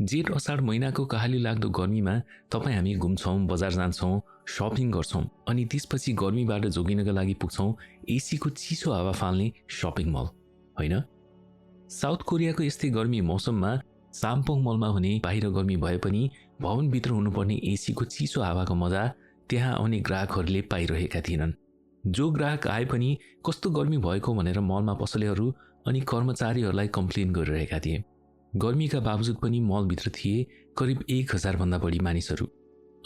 जेठ असाढ महिनाको कहाली लाग्दो गर्मीमा तपाईँ हामी घुम्छौँ, बजार जान्छौँ, शपिङ गर्छौँ अनि त्यसपछि गर्मीबाट जोगिनका लागि पुग्छौँ एसीको चिसो हावा फाल्ने शपिङ मल, होइन? साउथ कोरियाको यस्तै गर्मी मौसममा साम्पोङ मलमा हुने बाहिर गर्मी भए पनि भवनभित्र हुनुपर्ने एसीको चिसो हावाको मजा त्यहाँ आउने ग्राहकहरूले पाइरहेका थिएनन्। जो ग्राहक आए पनि कस्तो गर्मी भएको भनेर मलमा पसलेहरू अनि कर्मचारीहरूलाई कम्प्लेन गरिरहेका थिए। गर्मीका बावजुद पनि मलभित्र थिए करिब 1000 भन्दा बढी मानिसहरू।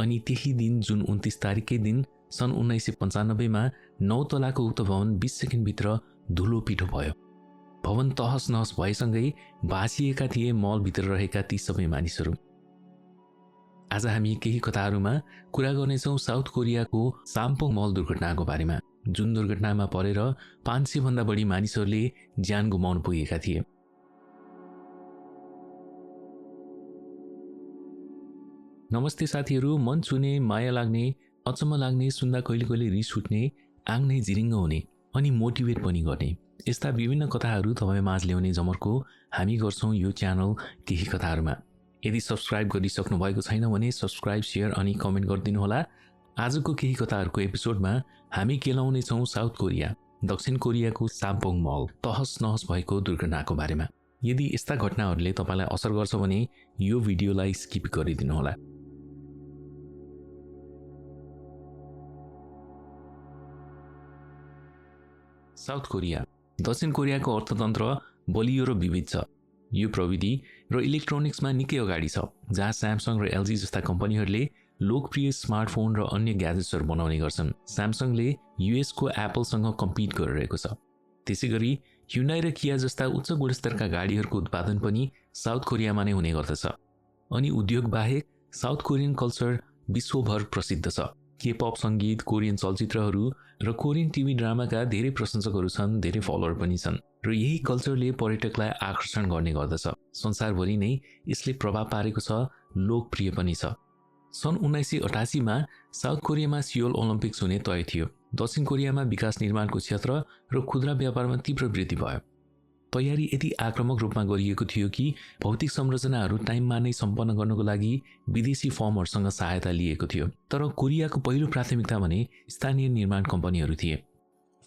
अनि त्यही दिन जुन 29 तारिककै दिन सन् 1995 मा 9 तलाको उक्त भवन 20 सेकेन्डभित्र धुलो पिठो भयो। भवन तहस नहस भएसँगै भाँसिएका थिए मलभित्र रहेका ती सबै मानिसहरू। आज हामी केही कथाहरूमा कुरा गर्नेछौँ साउथ कोरियाको साम्पोङ मल दुर्घटनाको बारेमा, जुन दुर्घटनामा परेर 500 भन्दा बढी मानिसहरूले ज्यान गुमाउन पुगेका थिए। नमस्ते साथीहरू, मन छुने, माया लाग्ने, अचम्म लाग्ने, सुन्दा कहिले कहिले रिस उठ्ने, आङ नै जिरिङ्ग हुने अनि मोटिभेट पनि गर्ने यस्ता विभिन्न कथाहरू तपाईँ माझ ल्याउने जमर्को हामी गर्छौँ यो च्यानल केही कथाहरूमा। यदि सब्स्क्राइब गरिसक्नु भएको छैन भने सब्स्क्राइब, शेयर अनि कमेन्ट गरिदिनु होला। आजको केही कथाहरूको एपिसोडमा हामी केलाउनेछौँ साउथ कोरिया, दक्षिण कोरियाको साम्पोङ मल तहस नहस भएको दुर्घटनाको बारेमा। यदि यस्ता घटनाहरूले तपाईँलाई असर गर्छ भने यो भिडियोलाई स्किप गरिदिनु होला। साउथ कोरिया दक्षिण कोरियाको अर्थतन्त्र बलियो र विविध छ। यो प्रविधि र इलेक्ट्रोनिक्समा निकै अगाडि छ, जहाँ स्यामसङ र एलजी जस्ता कम्पनीहरूले लोकप्रिय स्मार्टफोन र अन्य ग्याजेट्सहरू बनाउने गर्छन्। स्यामसङले युएसको एप्पलसँग कम्पिट गरिरहेको छ। त्यसैगरी ह्युन्डाई र किया जस्ता उच्च गुणस्तरका गाडीहरूको उत्पादन पनि साउथ कोरियामा नै हुने गर्दछ। अनि उद्योग बाहेक साउथ कोरियन कल्चर विश्वभर प्रसिद्ध छ। के-पप सङ्गीत, कोरियन चलचित्रहरू र कोरियन टिभी ड्रामाका धेरै प्रशंसकहरू छन्, धेरै फलोअर पनि छन् र यही कल्चरले पर्यटकलाई आकर्षण गर्ने गर्दछ। संसारभरि नै यसले प्रभाव पारेको छ, लोकप्रिय पनि छ। सन् 1988 मा साउथ कोरियामा सियोल ओलम्पिक्स हुने तय थियो। दक्षिण कोरियामा विकास निर्माणको क्षेत्र र खुद्रा व्यापारमा तीव्र वृद्धि भयो। तयारी यति आक्रामक रूपमा गरिएको थियो कि भौतिक संरचनाहरू टाइममा नै सम्पन्न गर्नको लागि विदेशी फर्महरूसँग सहायता लिएको थियो। तर कोरियाको पहिलो प्राथमिकता भने स्थानीय निर्माण कम्पनीहरू थिए।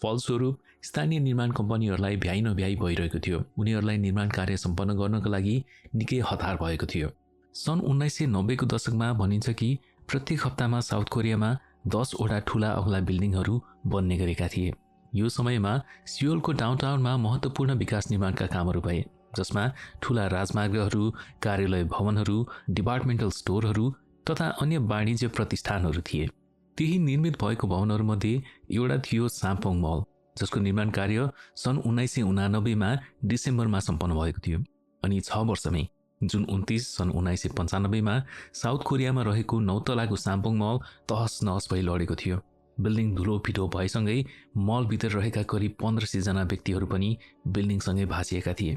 फलस्वरूप स्थानीय निर्माण कम्पनीहरूलाई भ्याइ नभ्याइ भइरहेको थियो। उनीहरूलाई निर्माण कार्य सम्पन्न गर्नको लागि निकै हतार भएको थियो। सन् 1990 को दशकमा भनिन्छ कि प्रत्येक हप्तामा साउथ कोरियामा 10 वटा ठूला अग्ला बिल्डिङहरू बन्ने गरेका थिए। यो समयमा सियोलको डाउनटाउनमा महत्त्वपूर्ण विकास निर्माणका कामहरू भए, जसमा ठूला राजमार्गहरू, कार्यालय भवनहरू, डिपार्टमेन्टल स्टोरहरू तथा अन्य वाणिज्य प्रतिष्ठानहरू थिए। त्यही निर्मित भएको भवनहरूमध्ये एउटा थियो साम्पोङ मल, जसको निर्माण कार्य सन् 1989 मा डिसेम्बरमा सम्पन्न भएको थियो। अनि 6 वर्षमै जुन 29 सन् 1995 मा साउथ कोरियामा रहेको 9 तलाको साम्पोङ मल तहस नहस भई लडेको थियो। बिल्डिङ धुलो पिठो भएसँगै मलभित्र रहेका करिब 1500 जना व्यक्तिहरू पनि बिल्डिङसँगै भाँसिएका थिए।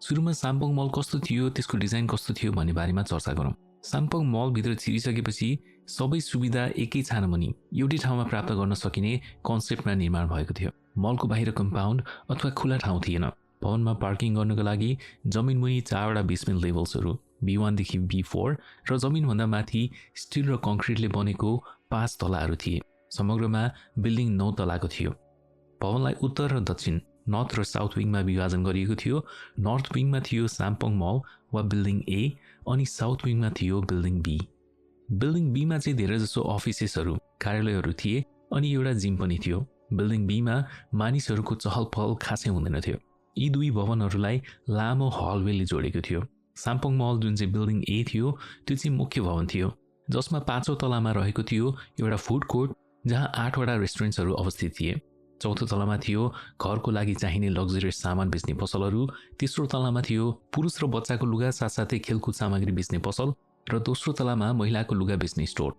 सुरुमा साम्पोङ मल कस्तो थियो, त्यसको डिजाइन कस्तो थियो भन्ने बारेमा चर्चा गरौँ। साम्पोङ मलभित्र छिरिसकेपछि सबै सुविधा एकै छानामुनि एउटै ठाउँमा प्राप्त गर्न सकिने कन्सेप्टमा निर्माण भएको थियो। मलको बाहिर कम्पाउन्ड अथवा खुला ठाउँ थिएन। भवनमा पार्किङ गर्नको लागि जमिनमुनि 4 वटा बेसमेन्ट लेभल्सहरू B1 देखि B4 र जमिनभन्दा माथि स्टिल र कङ्क्रिटले बनेको 5 तलाहरू थिए। समग्रमा बिल्डिङ 9 तलाको थियो। भवनलाई उत्तर र दक्षिण, नर्थ र साउथ विङमा विभाजन गरिएको थियो। नर्थ विङमा थियो साम्पोङ मल वा बिल्डिङ A अनि साउथ विङमा थियो बिल्डिङ B। बिल्डिङ B मा चाहिँ धेरैजसो अफिसेसहरू, कार्यालयहरू थिए अनि एउटा जिम पनि थियो। बिल्डिङ B मा मानिसहरूको चहलपहल खासै हुँदैन थियो। यी दुई भवनहरूलाई लामो हलवेले जोडेको थियो। साम्पोङ मल जुन चाहिँ बिल्डिङ A थियो त्यो चाहिँ मुख्य भवन थियो, जसमा 5औं तलामा रहेको थियो एउटा फुड कोर्ट जहाँ 8 वटा रेस्टुरेन्ट्सहरू अवस्थित थिए। 4थो तलामा थियो घरको लागि चाहिने लग्जरियस सामान बेच्ने पसलहरू। तेस्रो तलामा थियो पुरुष र बच्चाको लुगा साथसाथै खेलकुद सामग्री बेच्ने पसल र दोस्रो तलामा महिलाको लुगा बेच्ने स्टोर।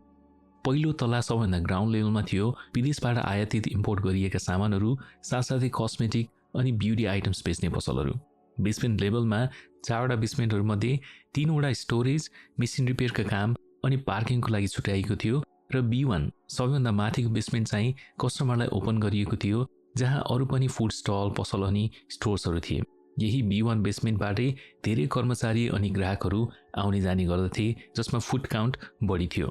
पहिलो तला सबैभन्दा ग्राउन्ड लेभलमा थियो विदेशबाट आयातित इम्पोर्ट गरिएका सामानहरू साथसाथै कस्मेटिक अनि ब्युटी आइटम्स बेच्ने पसलहरू। बेसमेन्ट लेभलमा 4 वटा बेसमेन्टहरूमध्ये 3 वटा स्टोरेज, मेसिन रिपेयरका काम अनि पार्किङको लागि छुट्याइएको थियो र B1 सबैभन्दा माथिको बेसमेन्ट चाहिँ कस्टमरलाई ओपन गरिएको थियो, जहाँ अरू पनि फुड स्टल, पसल अनि स्टोर्सहरू थिए। यही B1 बेसमेन्टबाटै धेरै कर्मचारी अनि ग्राहकहरू आउने जाने गर्दथे, जसमा फुट काउन्ट बढी थियो।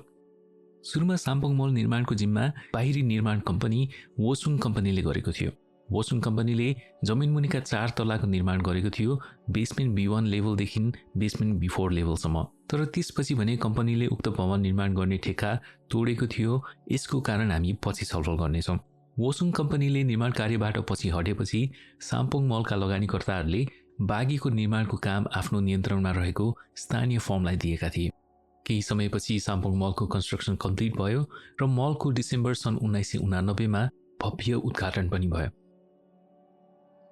सुरुमा साम्पोङ मल निर्माणको जिम्मा बाहिरी निर्माण कम्पनी वोसुङ कम्पनीले गरेको थियो। वोसुङ कम्पनीले जमिनमुनिका 4 तलाको निर्माण गरेको थियो, बेसमेन्ट B1 लेभलदेखि बेसमेन्ट B4 लेभलसम्म। तर त्यसपछि भने कम्पनीले उक्त भवन निर्माण गर्ने ठेक्का तोडेको थियो। यसको कारण हामी पछि छलफल गर्नेछौँ। वोसुङ कम्पनीले निर्माण कार्यबाट पछि हटेपछि साम्पोङ मलका लगानीकर्ताहरूले बागीको निर्माणको काम आफ्नो नियन्त्रणमा रहेको स्थानीय फर्मलाई दिएका थिए। केही समयपछि साम्पोङ मलको कन्स्ट्रक्सन कम्प्लिट भयो र मलको डिसेम्बर सन् 1989 मा भव्य उद्घाटन पनि भयो।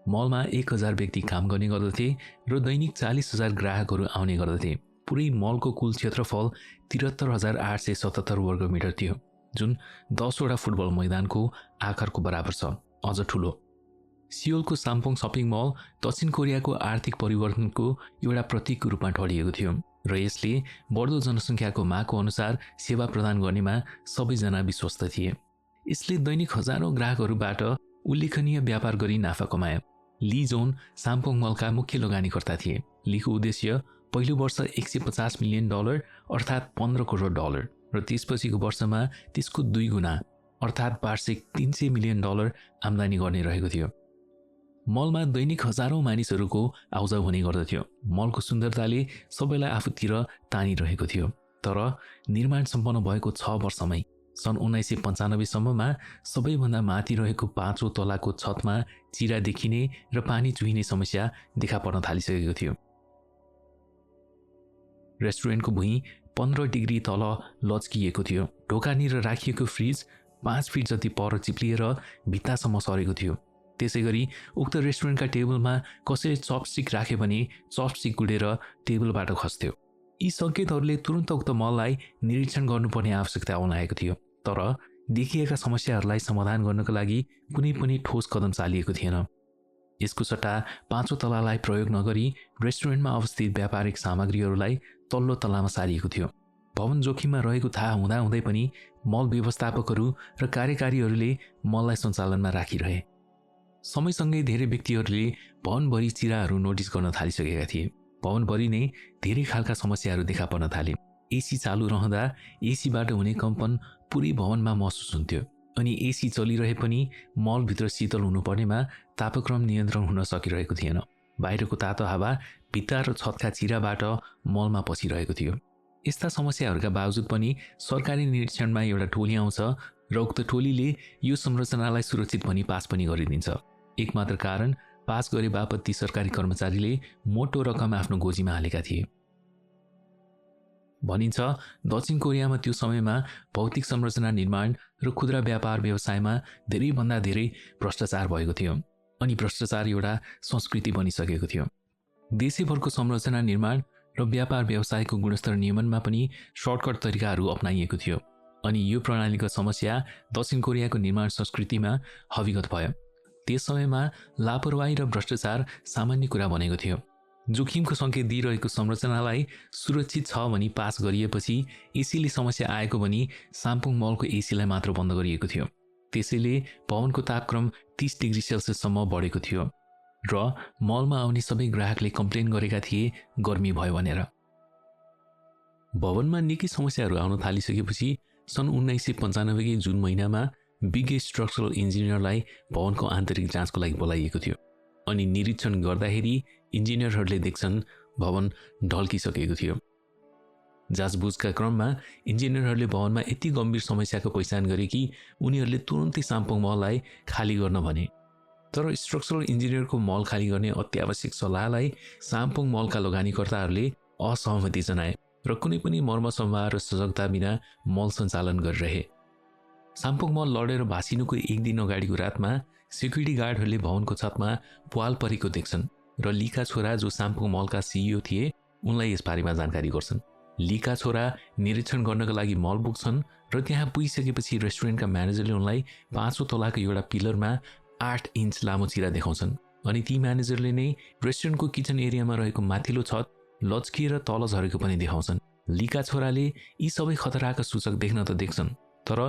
मलमा 1000 व्यक्ति काम गर्ने गर्दथे र दैनिक 40,000 ग्राहकहरू आउने गर्दथे। पुरै मलको कुल क्षेत्रफल 73,877 वर्ग मिटर थियो, जुन 10 वटा फुटबल मैदानको आकारको बराबर छ, अझ ठुलो। सियोलको साम्पोङ सपिङ मल दक्षिण कोरियाको आर्थिक परिवर्तनको एउटा प्रतीकको रूपमा ठहरिएको थियो र यसले बढ्दो जनसङ्ख्याको मागको अनुसार सेवा प्रदान गर्नेमा सबैजना विश्वस्त थिए। यसले दैनिक हजारौं ग्राहकहरूबाट उल्लेखनीय व्यापार गरी नाफा कमायो। ली जोन साम्पोङ मलका मुख्य लगानीकर्ता थिए। लीको उद्देश्य पहिलो वर्ष $150 मिलियन अर्थात् $15 करोड र त्यसपछिको वर्षमा त्यसको 2 गुणा अर्थात् वार्षिक $300 मिलियन आम्दानी गर्ने रहेको थियो। मलमा दैनिक हजारौं मानिसहरूको आउजाउ हुने गर्दथ्यो। मलको सुन्दरताले सबैलाई आफूतिर तानिरहेको थियो। तर निर्माण सम्पन्न भएको 6 वर्षमै सन् 1995 सम्ममा सबैभन्दा माथि रहेको 5औं तलाको छतमा चिरा देखिने र पानी चुहिने समस्या देखा पर्न थालिसकेको थियो। रेस्टुरेन्टको भुइँ 15 डिग्री तल लच्किएको थियो। ढोकानिर राखिएको फ्रिज 5 फिट जति पर चिप्लिएर भित्तासम्म सरेको थियो। त्यसैगरी उक्त रेस्टुरेन्टका टेबलमा कसैले चपस्टिक राख्यो भने चपस्टिक गुडेर टेबलबाट खस्थ्यो। यी सङ्केतहरूले तुरुन्त उक्त मललाई निरीक्षण गर्नुपर्ने आवश्यकता आउन थियो। तर देखिएका समस्याहरूलाई समाधान गर्नका लागि कुनै पनि ठोस कदम चालिएको थिएन। यसको सट्टा 5औं तलालाई प्रयोग नगरी रेस्टुरेन्टमा अवस्थित व्यापारिक सामग्रीहरूलाई तल्लो तलामा सारिएको थियो। भवन जोखिममा रहेको थाहा हुँदाहुँदै पनि मल व्यवस्थापकहरू र कार्यकारीहरूले मललाई सञ्चालनमा राखिरहे। समयसँगै धेरै व्यक्तिहरूले भवनभरि चिराहरू नोटिस गर्न थालिसकेका थिए। भवनभरि नै धेरै खालका समस्याहरू देखा पर्न थाले। एसी चालु रहँदा एसीबाट हुने कम्पन पुरै भवनमा महसुस हुन्थ्यो अनि एसी चलिरहे पनि मलभित्र शीतल हुनुपर्नेमा तापक्रम नियन्त्रण हुन सकिरहेको थिएन। बाहिरको तातो हावा भित्ता र छतका चिराबाट मलमा पसिरहेको थियो। यस्ता समस्याहरूका बावजुद पनि सरकारी निरीक्षणमा एउटा टोली आउँछ र उक्त टोलीले यो संरचनालाई सुरक्षित भनी पास पनि गरिदिन्छ। एकमात्र कारण पास गरे बापत ती सरकारी कर्मचारीले मोटो रकम आफ्नो गोजीमा हालेका थिए। भनिन्छ दक्षिण कोरियामा त्यो समयमा भौतिक संरचना निर्माण र खुद्रा व्यापार व्यवसायमा धेरैभन्दा धेरै भ्रष्टाचार भएको थियो अनि भ्रष्टाचार एउटा संस्कृति बनिसकेको थियो। देशैभरको संरचना निर्माण र व्यापार व्यवसायको गुणस्तर नियमनमा पनि सर्टकट तरिकाहरू अपनाइएको थियो अनि यो प्रणालीगत समस्या दक्षिण कोरियाको निर्माण संस्कृतिमा हविगत भयो। त्यस समयमा लापरवाही र भ्रष्टाचार सामान्य कुरा बनेको थियो। जोखिमको सङ्केत दिइरहेको संरचनालाई सुरक्षित छ भनी पास गरिएपछि एसीले समस्या आएको भनी साम्पोङ मलको एसीलाई मात्र बन्द गरिएको थियो। त्यसैले भवनको तापक्रम 30 डिग्री सेल्सियससम्म बढेको थियो र मलमा आउने सबै ग्राहकले कम्प्लेन गरेका थिए गर्मी भयो भनेर। भवनमा निकै समस्याहरू आउन थालिसकेपछि सन् 1995 की जुन महिनामा बिग स्ट्रक्चरल इन्जिनियरलाई भवनको आन्तरिक जाँचको लागि बोलाइएको थियो अनि निरीक्षण गर्दाखेरि इन्जिनियरहरूले देख्छन् भवन ढल्किसकेको थियो। जाँचबुझका क्रममा इन्जिनियरहरूले भवनमा यति गम्भीर समस्याको पहिचान गरे कि उनीहरूले तुरुन्तै साम्पोङ मललाई खाली गर्न भने। तर स्ट्रक्चरल इन्जिनियरको मल खाली गर्ने अत्यावश्यक सल्लाहलाई साम्पोङ मलका लगानीकर्ताहरूले असहमति जनाए र कुनै पनि मर्म सम्भार र सजगता बिना मल सञ्चालन गरिरहे। साम्पोङ मल लडेर भासिनुको एक दिन अगाडिको रातमा सेक्युरिटी गार्डहरूले भवनको छतमा प्वाल परेको देख्छन् र लीका छोरा जो साम्पोङ मलका सिइओ थिए उनलाई यसबारेमा जानकारी गर्छन्। लीका छोरा निरीक्षण गर्नका लागि मल पुग्छन् र त्यहाँ पुगिसकेपछि रेस्टुरेन्टका म्यानेजरले उनलाई 5औं तलाको एउटा पिलरमा 8 इन्च लामो चिरा देखाउँछन् अनि ती म्यानेजरले नै रेस्टुरेन्टको किचन एरियामा रहेको माथिल्लो छत लच्किएर तल झरेको पनि देखाउँछन्। लीका छोराले यी सबै खतराका सूचक देख्न त देख्छन्, तर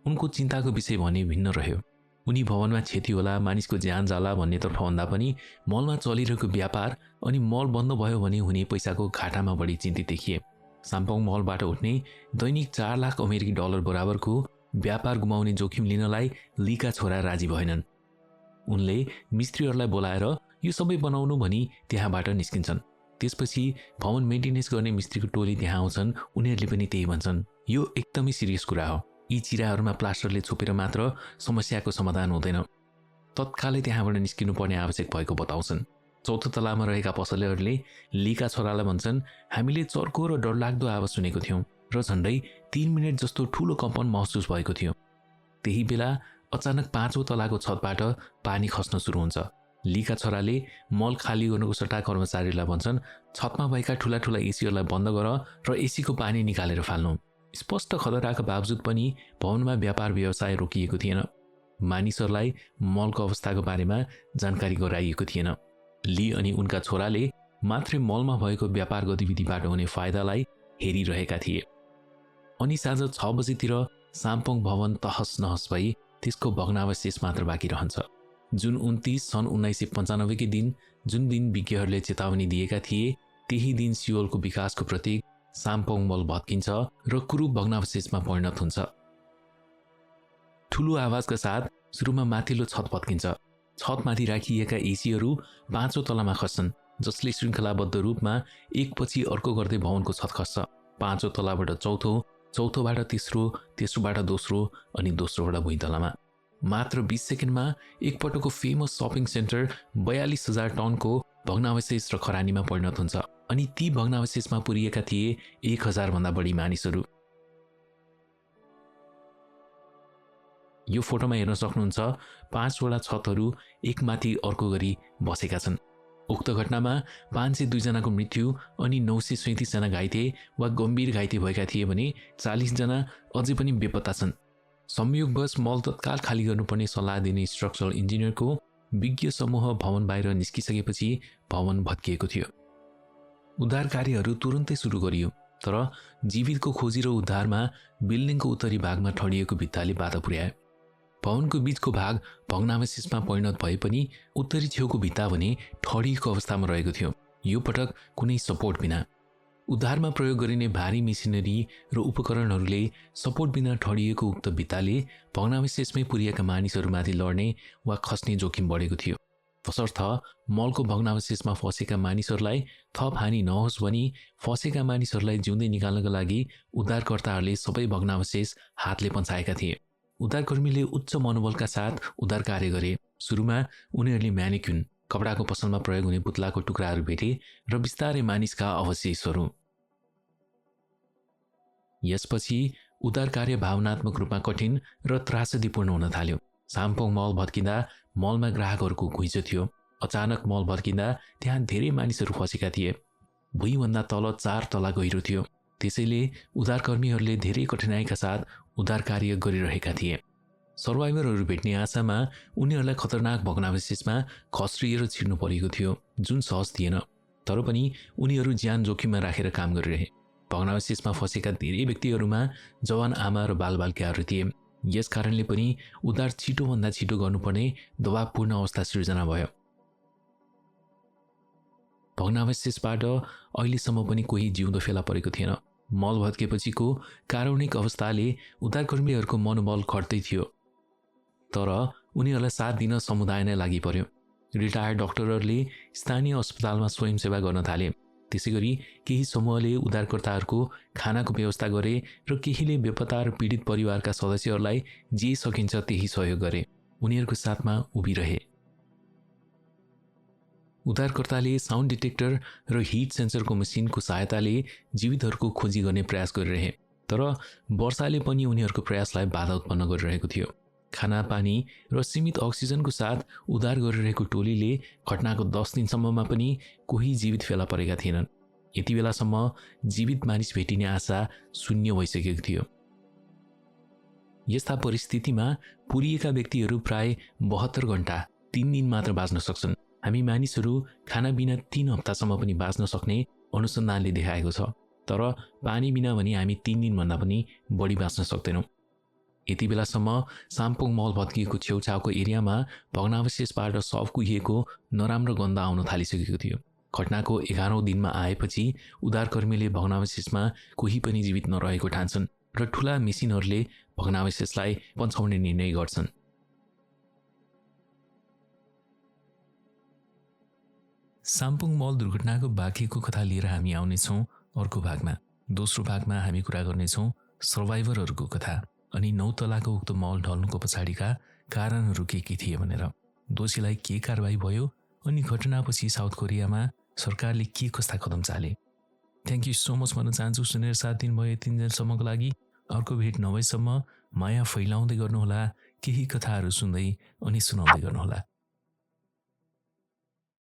उनको चिन्ताको विषय भने भिन्न रह्यो। उनी भवनमा क्षति होला, मानिसको ज्यान जाला भन्नेतर्फ भन्दा पनि मलमा चलिरहेको व्यापार अनि मल बन्द भयो भने हुने पैसाको घाटामा बढी चिन्तित देखिए। साम्पोङ मलबाट उठ्ने दैनिक 4 लाख अमेरिकी डलर बराबरको व्यापार गुमाउने जोखिम लिनलाई लीका छोरा राजी भएनन्। उनले मिस्त्रीहरूलाई बोलाएर यो सबै बनाउनु भनी त्यहाँबाट निस्किन्छन्। त्यसपछि भवन मेन्टेनेन्स गर्ने मिस्त्रीको टोली त्यहाँ आउँछन्। उनीहरूले पनि त्यही भन्छन्, यो एकदमै सिरियस कुरा हो। यी चिराहरूमा प्लास्टरले छोपेर मात्र समस्याको समाधान हुँदैन। तत्कालै त्यहाँबाट निस्किनु पर्ने आवश्यक भएको बताउँछन्। चौथो तलामा रहेका पसलेहरूले लीका छोरालाई भन्छन्, हामीले चर्को र डरलाग्दो आवाज सुनेको थियौँ र झन्डै 3 मिनेट जस्तो ठूलो कम्पन महसुस भएको थियो। त्यही बेला अचानक 5औं तलाको छतबाट पानी खस्न सुरु हुन्छ। लीका छोराले मल खाली गर्नुको सट्टा कर्मचारीलाई भन्छन्, छतमा भएका ठूला ठूला एसीहरूलाई बन्द गर र एसीको पानी निकालेर फाल्नु। स्पष्ट खतराका बावजुद पनि भवनमा व्यापार व्यवसाय रोकिएको थिएन। मानिसहरूलाई मलको अवस्थाको बारेमा जानकारी गराइएको थिएन। ली अनि उनका छोराले मात्रै मलमा भएको व्यापार गतिविधिबाट हुने फाइदालाई हेरिरहेका थिए। अनि साँझ 6 बजेतिर साम्पोङ भवन तहस नहस भई त्यसको भग्नावशेष मात्र बाँकी रहन्छ। जुन 29 सन् 1995 के दिन, जुन दिन विज्ञहरूले चेतावनी दिएका थिए, त्यही दिन सियोलको विकासको प्रतीक साम्पोङ मल भत्किन्छ र कुरूप भग्नावशेषमा परिणत हुन्छ। ठूलो आवाजका साथ सुरुमा माथिल्लो छत भत्किन्छ। छतमाथि राखिएका एसीहरू 5औं तलामा खस्छन्, जसले श्रृङ्खलाबद्ध रूपमा एकपछि अर्को गर्दै भवनको छत खस्छ। 5औं तलाबाट चौथो, चौथोबाट तेस्रो, तेस्रोबाट दोस्रो अनि दोस्रोबाट भुइँ तलामा। मात्र 20 सेकेन्डमा एकपटकको फेमस सपिङ सेन्टर 42,000 टनको भग्नावशेष र खरानीमा परिणत हुन्छ। अनि ती भग्नावशेषमा पुरिएका थिए 1,000 भन्दा बढी मानिसहरू। यो फोटोमा हेर्न सक्नुहुन्छ 5वटा छतहरू एकमाथि अर्को गरी बसेका छन्। उक्त घटनामा 502 जनाको मृत्यु अनि 937 जना घाइते वा गम्भीर घाइते भएका थिए भने 40 जना अझै पनि बेपत्ता छन्। संयोगवश मल तत्काल खाली गर्नुपर्ने सल्लाह दिने स्ट्रक्चरल इन्जिनियरको विज्ञ समूह भवन बाहिर निस्किसकेपछि भवन भत्किएको थियो। उद्धार कार्यहरू तुरुन्तै सुरु गरियो, तर जीवितको खोजी र उद्धारमा बिल्डिङको उत्तरी भागमा ठडिएको भित्ताले बाधा पुर्यायो। भवनको बीचको भाग भग्नावशेषमा परिणत भए पनि उत्तरी छेउको भित्ता भने ठडिएको अवस्थामा रहेको थियो, यो पटक कुनै सपोर्ट बिना। उद्धारमा प्रयोग गरिने भारी मेसिनरी र उपकरणहरूले सपोर्ट बिना ठडिएको उक्त भित्ताले भग्नावशेषमै पुरिएका मानिसहरूमाथि लड्ने वा खस्ने जोखिम बढेको थियो। तसर्थ मलको भग्नावशेषमा फसेका मानिसहरूलाई थप हानि नहोस् भनी फसेका मानिसहरूलाई जिउँदै निकाल्नका लागि उद्धारकर्ताहरूले सबै भग्नावशेष हातले पन्छाएका थिए। उद्धारकर्मीले उच्च मनोबलका साथ उद्धार कार्य गरे। सुरुमा उनीहरूले म्यानिक्युन, कपडाको पसलमा प्रयोग हुने पुतलाको टुक्राहरू भेटे र बिस्तारै मानिसका अवशेषहरू। यसपछि उद्धार कार्य भावनात्मक रूपमा कठिन र त्रासदीपूर्ण हुन थाल्यो। साम्पोङ मल भत्किँदा मलमा ग्राहकहरूको घुइँचो थियो। अचानक मल भत्किँदा त्यहाँ धेरै मानिसहरू फसेका थिए। भुइँभन्दा तल 4 तला गहिरो थियो। त्यसैले उद्धारकर्मीहरूले धेरै कठिनाइका साथ उद्धार कार्य गरिरहेका थिए। सर्भाइभरहरू भेट्ने आशामा उनीहरूलाई खतरनाक भग्नावशेषमा खस्रिएर छिर्नु परेको थियो, जुन सहज थिएन। तर पनि उनीहरू ज्यान जोखिममा राखेर काम गरिरहे। भग्नावशेषमा फसेका धेरै व्यक्तिहरूमा जवान आमा र बालबालिकाहरू थिए। यस कारणले पनि उद्धार छिटोभन्दा छिटो गर्नुपर्ने दबावपूर्ण अवस्था सृजना भयो। भग्नावशेषबाट अहिलेसम्म पनि कोही जिउँदो फेला परेको थिएन। मल भत्केपछिको कारुणिक अवस्थाले उद्धारकर्मीहरूको मनोबल घट्दै थियो, तर उनीहरूलाई साथ दिन समुदाय नै लागि पर्यो। रिटायर्ड डाक्टरहरूले स्थानीय अस्पतालमा स्वयंसेवा गर्न थाले। त्यसैगरी केही समूहले उद्धारकर्ताहरूको खानाको व्यवस्था गरे र केहीले बेपत्ता र पीडित परिवारका सदस्यहरूलाई जे सकिन्छ त्यही सहयोग गरे। उनीहरूको साथमा उभिरहे। उद्धारकर्ताले साउन्ड डिटेक्टर र हिट सेन्सरको मसिनको सहायताले जीवितहरूको खोजी गर्ने प्रयास गरिरहे, तर वर्षाले पनि उनीहरूको प्रयासलाई बाधा उत्पन्न गरिरहेको थियो। खाना, पानी र सीमित अक्सिजनको साथ उद्धार गरिरहेको टोलीले घटनाको 10 दिनसम्ममा पनि कोही जीवित फेला परेका थिएनन्। यति बेलासम्म जीवित मानिस भेटिने आशा शून्य भइसकेको थियो। यस्ता परिस्थितिमा पुरिएका व्यक्तिहरू प्राय 72 घण्टा 3 दिन मात्र बाँच्न सक्छन्। हामी मानिसहरू खाना बिना 3 हप्तासम्म पनि बाँच्न सक्ने अनुसन्धानले देखाएको छ, तर पानी बिना भने हामी 3 दिनभन्दा पनि बढी बाँच्न सक्दैनौँ। यति बेलासम्म साम्पोङ मल भत्किएको छेउछाउको एरियामा भग्नावशेषबाट शव कुहिएको नराम्रो गन्ध आउन थालिसकेको थियो। घटनाको 11औं दिनमा आएपछि उद्धारकर्मीले भग्नावशेषमा कोही पनि जीवित नरहेको ठान्छन् र ठूला मेसिनहरूले भग्नावशेषलाई पन्छाउने निर्णय गर्छन्। साम्पोङ मल दुर्घटनाको बाँकीको कथा लिएर हामी आउनेछौँ अर्को भागमा। दोस्रो भागमा हामी कुरा गर्नेछौँ सर्भाइभरहरूको कथा अनि 9 तलाको उक्त मल ढल्नुको पछाडिका कारणहरू के थिए भनेर, दोषीलाई के कारबाही भयो अनि घटनापछि साउथ कोरियामा सरकारले के कस्ता कदम चाले। थ्याङ्क यू सो मच भन्न चाहन्छु सुनेर साथ दिनुभयो यतिन्जेलसम्मको लागि। अर्को भेट नभएसम्म माया फैलाउँदै गर्नुहोला, केही कथाहरू सुन्दै अनि सुनाउँदै गर्नुहोला।